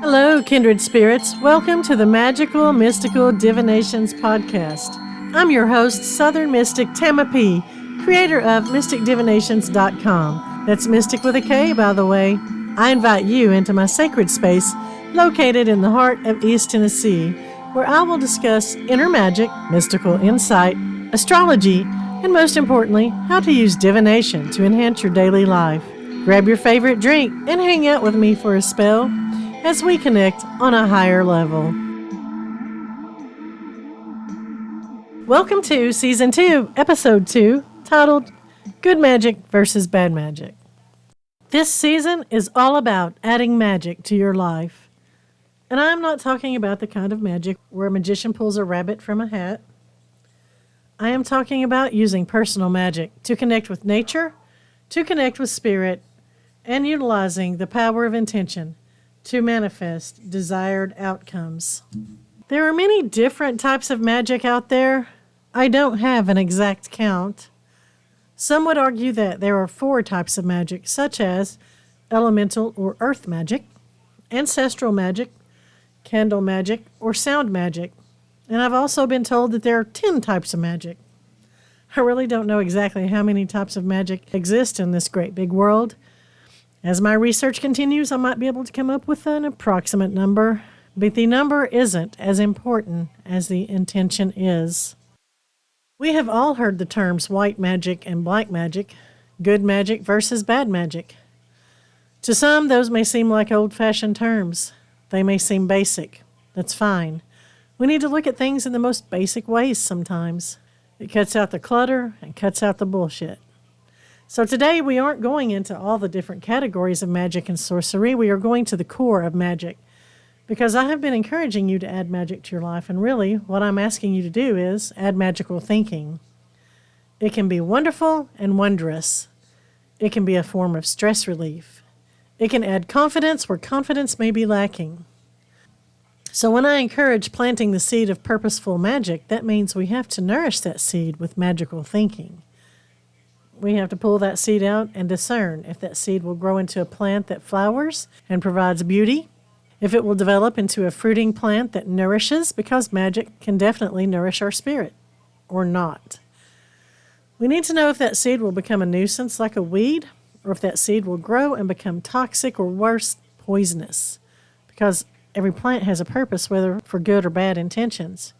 Hello, kindred spirits. Welcome to the Magical Mystical Divinations Podcast. I'm your host, Southern Mystic Tama P, creator of MysticDivinations.com. That's mystic with a K, by the way. I invite you into my sacred space located in the heart of East Tennessee, where I will discuss inner magic, mystical insight, astrology, and most importantly, how to use divination to enhance your daily life. Grab your favorite drink and hang out with me for a spell as we connect on a higher level. Welcome to Season 2, Episode 2, titled Good Magic versus Bad Magic. This season is all about adding magic to your life. And I'm not talking about the kind of magic where a magician pulls a rabbit from a hat. I am talking about using personal magic to connect with nature, to connect with spirit, and utilizing the power of intention to manifest desired outcomes. There are many different types of magic out there. I don't have an exact count. Some would argue that there are 4 types of magic, such as elemental or earth magic, ancestral magic, candle magic, or sound magic. And I've also been told that there are 10 types of magic. I really don't know exactly how many types of magic exist in this great big world. As my research continues, I might be able to come up with an approximate number, but the number isn't as important as the intention is. We have all heard the terms white magic and black magic, good magic versus bad magic. To some, those may seem like old-fashioned terms. They may seem basic. That's fine. We need to look at things in the most basic ways sometimes. It cuts out the clutter and cuts out the bullshit. So today we aren't going into all the different categories of magic and sorcery. We are going to the core of magic, because I have been encouraging you to add magic to your life, and really what I'm asking you to do is add magical thinking. It can be wonderful and wondrous. It can be a form of stress relief. It can add confidence where confidence may be lacking. So when I encourage planting the seed of purposeful magic, that means we have to nourish that seed with magical thinking. We have to pull that seed out and discern if that seed will grow into a plant that flowers and provides beauty, if it will develop into a fruiting plant that nourishes, because magic can definitely nourish our spirit, or not. We need to know if that seed will become a nuisance like a weed, or if that seed will grow and become toxic or worse, poisonous, because every plant has a purpose, whether for good or bad intentions.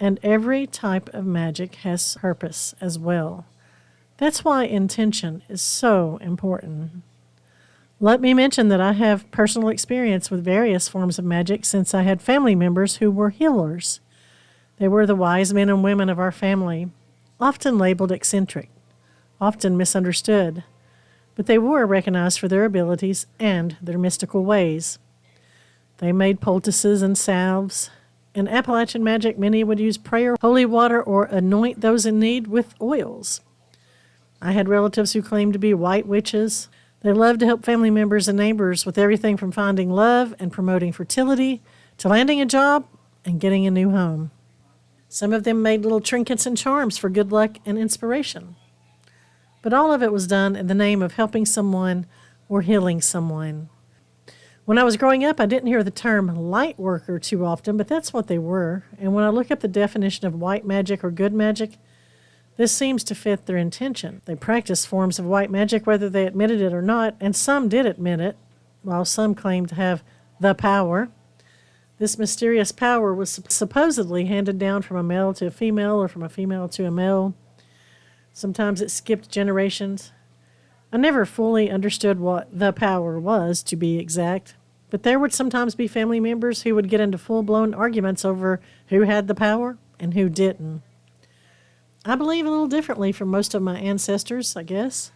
And every type of magic has purpose as well. That's why intention is so important. Let me mention that I have personal experience with various forms of magic since I had family members who were healers. They were the wise men and women of our family, often labeled eccentric, often misunderstood, but they were recognized for their abilities and their mystical ways. They made poultices and salves. In Appalachian magic, many would use prayer, holy water, or anoint those in need with oils. I had relatives who claimed to be white witches. They loved to help family members and neighbors with everything from finding love and promoting fertility to landing a job and getting a new home. Some of them made little trinkets and charms for good luck and inspiration. But all of it was done in the name of helping someone or healing someone. When I was growing up, I didn't hear the term light worker too often, but that's what they were. And when I look up the definition of white magic or good magic, this seems to fit their intention. They practiced forms of white magic whether they admitted it or not, and some did admit it, while some claimed to have the power. This mysterious power was supposedly handed down from a male to a female or from a female to a male. Sometimes it skipped generations. I never fully understood what the power was, to be exact, but there would sometimes be family members who would get into full-blown arguments over who had the power and who didn't. I believe a little differently from most of my ancestors, I guess.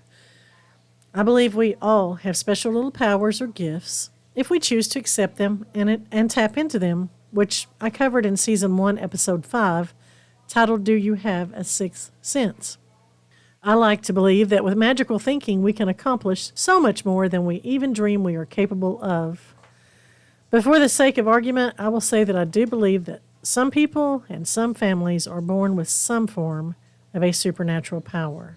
I believe we all have special little powers or gifts if we choose to accept them and tap into them, which I covered in Season 1, Episode 5, titled Do You Have a Sixth Sense? I like to believe that with magical thinking we can accomplish so much more than we even dream we are capable of. But for the sake of argument, I will say that I do believe that some people and some families are born with some form of a supernatural power,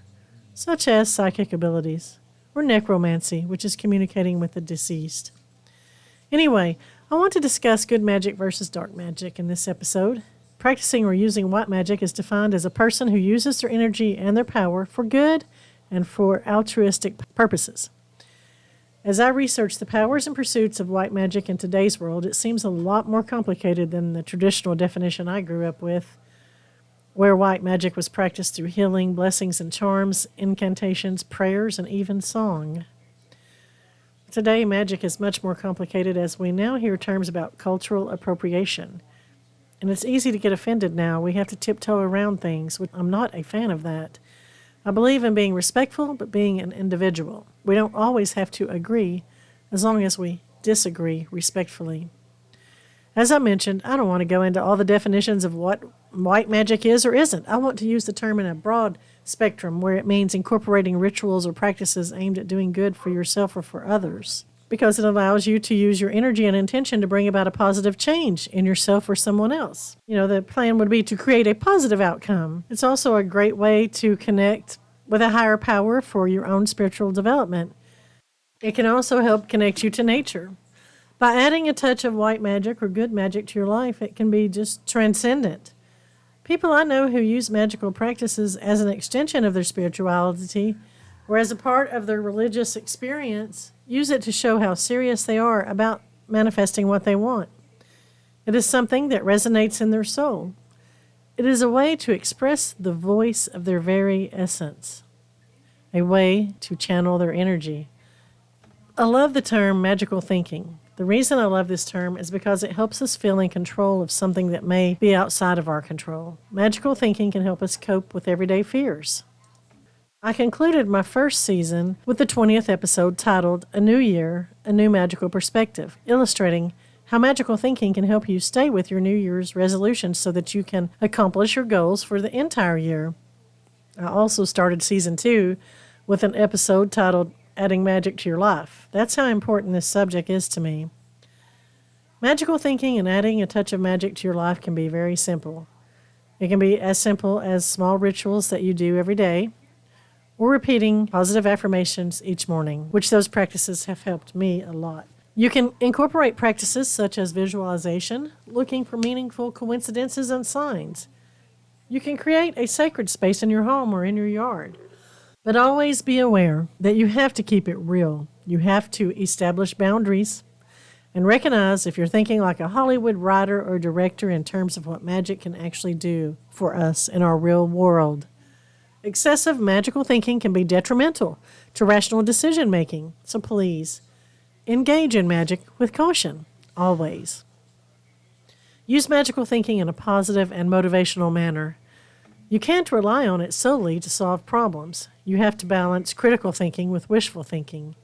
such as psychic abilities or necromancy, which is communicating with the deceased. Anyway, I want to discuss good magic versus dark magic in this episode. Practicing or using white magic is defined as a person who uses their energy and their power for good and for altruistic purposes. As I research the powers and pursuits of white magic in today's world, it seems a lot more complicated than the traditional definition I grew up with, where white magic was practiced through healing, blessings and charms, incantations, prayers, and even song. Today, magic is much more complicated as we now hear terms about cultural appropriation. And it's easy to get offended now. We have to tiptoe around things, which I'm not a fan of that. I believe in being respectful, but being an individual. We don't always have to agree, as long as we disagree respectfully. As I mentioned, I don't want to go into all the definitions of what white magic is or isn't. I want to use the term in a broad spectrum where it means incorporating rituals or practices aimed at doing good for yourself or for others, because it allows you to use your energy and intention to bring about a positive change in yourself or someone else. The plan would be to create a positive outcome. It's also a great way to connect with a higher power for your own spiritual development. It can also help connect you to nature. By adding a touch of white magic or good magic to your life, it can be just transcendent. People I know who use magical practices as an extension of their spirituality or as a part of their religious experience use it to show how serious they are about manifesting what they want. It is something that resonates in their soul. It is a way to express the voice of their very essence, a way to channel their energy. I love the term magical thinking. The reason I love this term is because it helps us feel in control of something that may be outside of our control. Magical thinking can help us cope with everyday fears. I concluded my first season with the 20th episode titled A New Year, A New Magical Perspective, illustrating how magical thinking can help you stay with your New Year's resolutions so that you can accomplish your goals for the entire year. I also started season 2 with an episode titled Adding Magic to Your Life. That's how important this subject is to me. Magical thinking and adding a touch of magic to your life can be very simple. It can be as simple as small rituals that you do every day, or repeating positive affirmations each morning, which those practices have helped me a lot. You can incorporate practices such as visualization, looking for meaningful coincidences and signs. You can create a sacred space in your home or in your yard. But always be aware that you have to keep it real. You have to establish boundaries and recognize if you're thinking like a Hollywood writer or director in terms of what magic can actually do for us in our real world. Excessive magical thinking can be detrimental to rational decision making, so please engage in magic with caution, always. Use magical thinking in a positive and motivational manner. You can't rely on it solely to solve problems. You have to balance critical thinking with wishful thinking.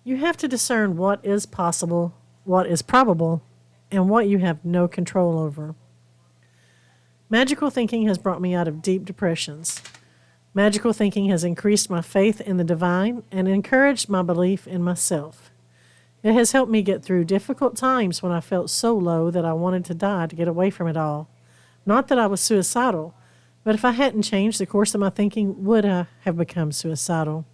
You have to discern what is possible, what is probable, and what you have no control over. Magical thinking has brought me out of deep depressions. Magical thinking has increased my faith in the divine and encouraged my belief in myself. It has helped me get through difficult times when I felt so low that I wanted to die to get away from it all. Not that I was suicidal, but if I hadn't changed, the course of my thinking would have become suicidal.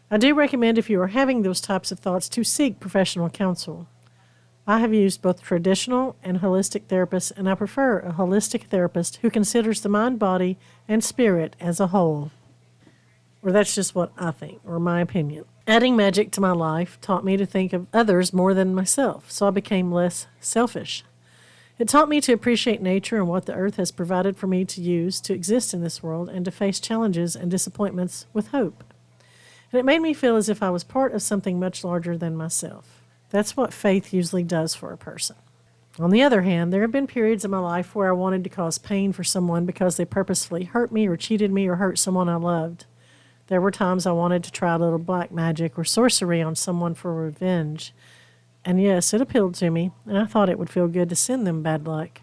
I do recommend, if you are having those types of thoughts, to seek professional counsel. I have used both traditional and holistic therapists, and I prefer a holistic therapist who considers the mind, body, and spirit as a whole. Or that's just what I think, or my opinion. Adding magic to my life taught me to think of others more than myself, so I became less selfish. It taught me to appreciate nature and what the earth has provided for me to use to exist in this world and to face challenges and disappointments with hope. And it made me feel as if I was part of something much larger than myself. That's what faith usually does for a person. On the other hand, there have been periods in my life where I wanted to cause pain for someone because they purposefully hurt me or cheated me or hurt someone I loved. There were times I wanted to try a little black magic or sorcery on someone for revenge. And yes, it appealed to me, and I thought it would feel good to send them bad luck.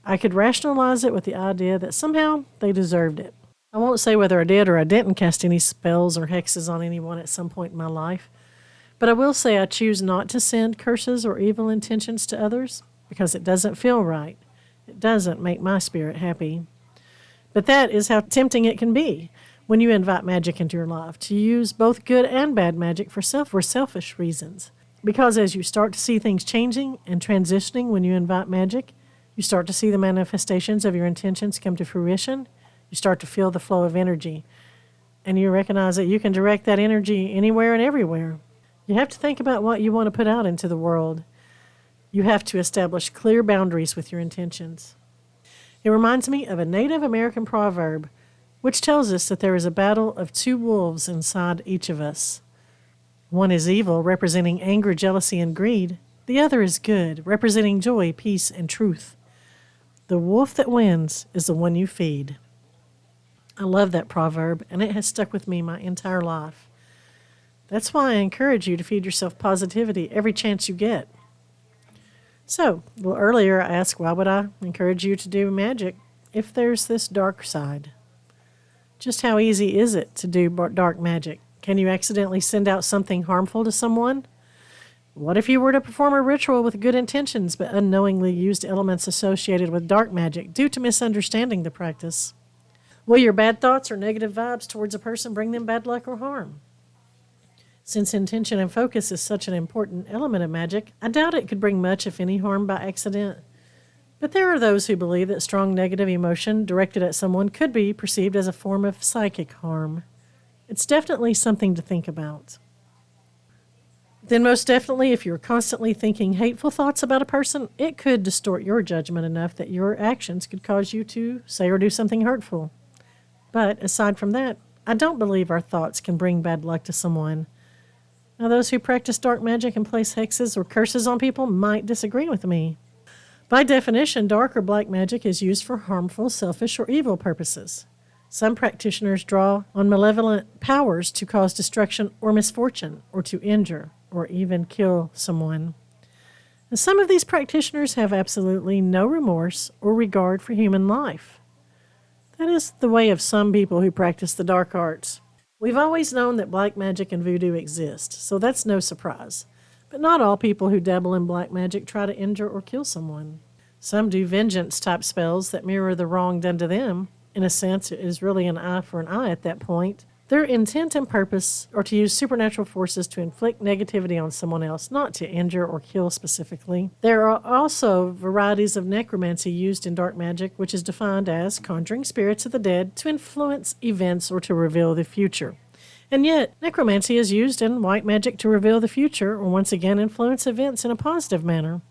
I could rationalize it with the idea that somehow they deserved it. I won't say whether I did or I didn't cast any spells or hexes on anyone at some point in my life, but I will say I choose not to send curses or evil intentions to others because it doesn't feel right. It doesn't make my spirit happy. But that is how tempting it can be when you invite magic into your life, to use both good and bad magic for selfish reasons. Because as you start to see things changing and transitioning when you invite magic, you start to see the manifestations of your intentions come to fruition. You start to feel the flow of energy. And you recognize that you can direct that energy anywhere and everywhere. You have to think about what you want to put out into the world. You have to establish clear boundaries with your intentions. It reminds me of a Native American proverb, which tells us that there is a battle of two wolves inside each of us. One is evil, representing anger, jealousy, and greed. The other is good, representing joy, peace, and truth. The wolf that wins is the one you feed. I love that proverb, and it has stuck with me my entire life. That's why I encourage you to feed yourself positivity every chance you get. So, a little earlier I asked, why would I encourage you to do magic if there's this dark side? Just how easy is it to do dark magic? Can you accidentally send out something harmful to someone? What if you were to perform a ritual with good intentions but unknowingly used elements associated with dark magic due to misunderstanding the practice? Will your bad thoughts or negative vibes towards a person bring them bad luck or harm? Since intention and focus is such an important element of magic, I doubt it could bring much, if any, harm by accident. But there are those who believe that strong negative emotion directed at someone could be perceived as a form of psychic harm. It's definitely something to think about. Then most definitely, if you're constantly thinking hateful thoughts about a person, it could distort your judgment enough that your actions could cause you to say or do something hurtful. But aside from that, I don't believe our thoughts can bring bad luck to someone. Now, those who practice dark magic and place hexes or curses on people might disagree with me. By definition, dark or black magic is used for harmful, selfish, or evil purposes. Some practitioners draw on malevolent powers to cause destruction or misfortune, or to injure, or even kill someone. And some of these practitioners have absolutely no remorse or regard for human life. That is the way of some people who practice the dark arts. We've always known that black magic and voodoo exist, so that's no surprise. But not all people who dabble in black magic try to injure or kill someone. Some do vengeance-type spells that mirror the wrong done to them. In a sense, it is really an eye for an eye at that point. Their intent and purpose are to use supernatural forces to inflict negativity on someone else, not to injure or kill specifically. There are also varieties of necromancy used in dark magic, which is defined as conjuring spirits of the dead to influence events or to reveal the future. And yet, necromancy is used in white magic to reveal the future or once again influence events in a positive manner.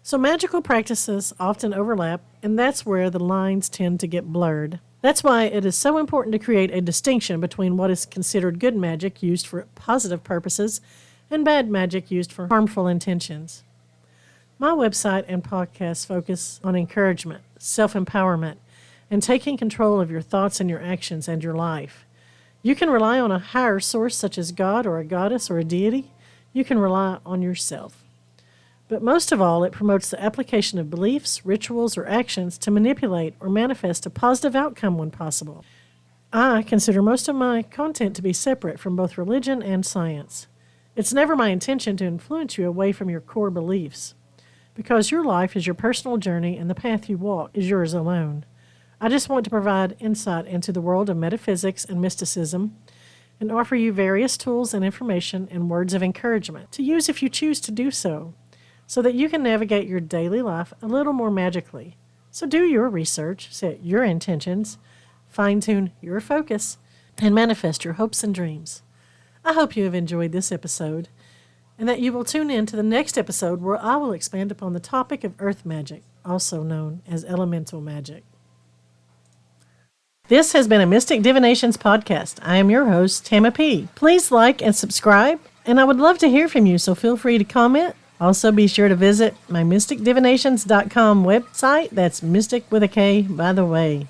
So magical practices often overlap, and that's where the lines tend to get blurred. That's why it is so important to create a distinction between what is considered good magic used for positive purposes and bad magic used for harmful intentions. My website and podcast focus on encouragement, self-empowerment, and taking control of your thoughts and your actions and your life. You can rely on a higher source such as God or a goddess or a deity. You can rely on yourself. But most of all, it promotes the application of beliefs, rituals, or actions to manipulate or manifest a positive outcome when possible. I consider most of my content to be separate from both religion and science. It's never my intention to influence you away from your core beliefs, because your life is your personal journey and the path you walk is yours alone. I just want to provide insight into the world of metaphysics and mysticism and offer you various tools and information and words of encouragement to use if you choose to do so that you can navigate your daily life a little more magically. So do your research, set your intentions, fine-tune your focus, and manifest your hopes and dreams. I hope you have enjoyed this episode and that you will tune in to the next episode where I will expand upon the topic of earth magic, also known as elemental magic. This has been a Mystic Divinations podcast. I am your host, Tama P. Please like and subscribe, and I would love to hear from you, so feel free to comment. Also, be sure to visit my mysticdivinations.com website. That's mystic with a K, by the way.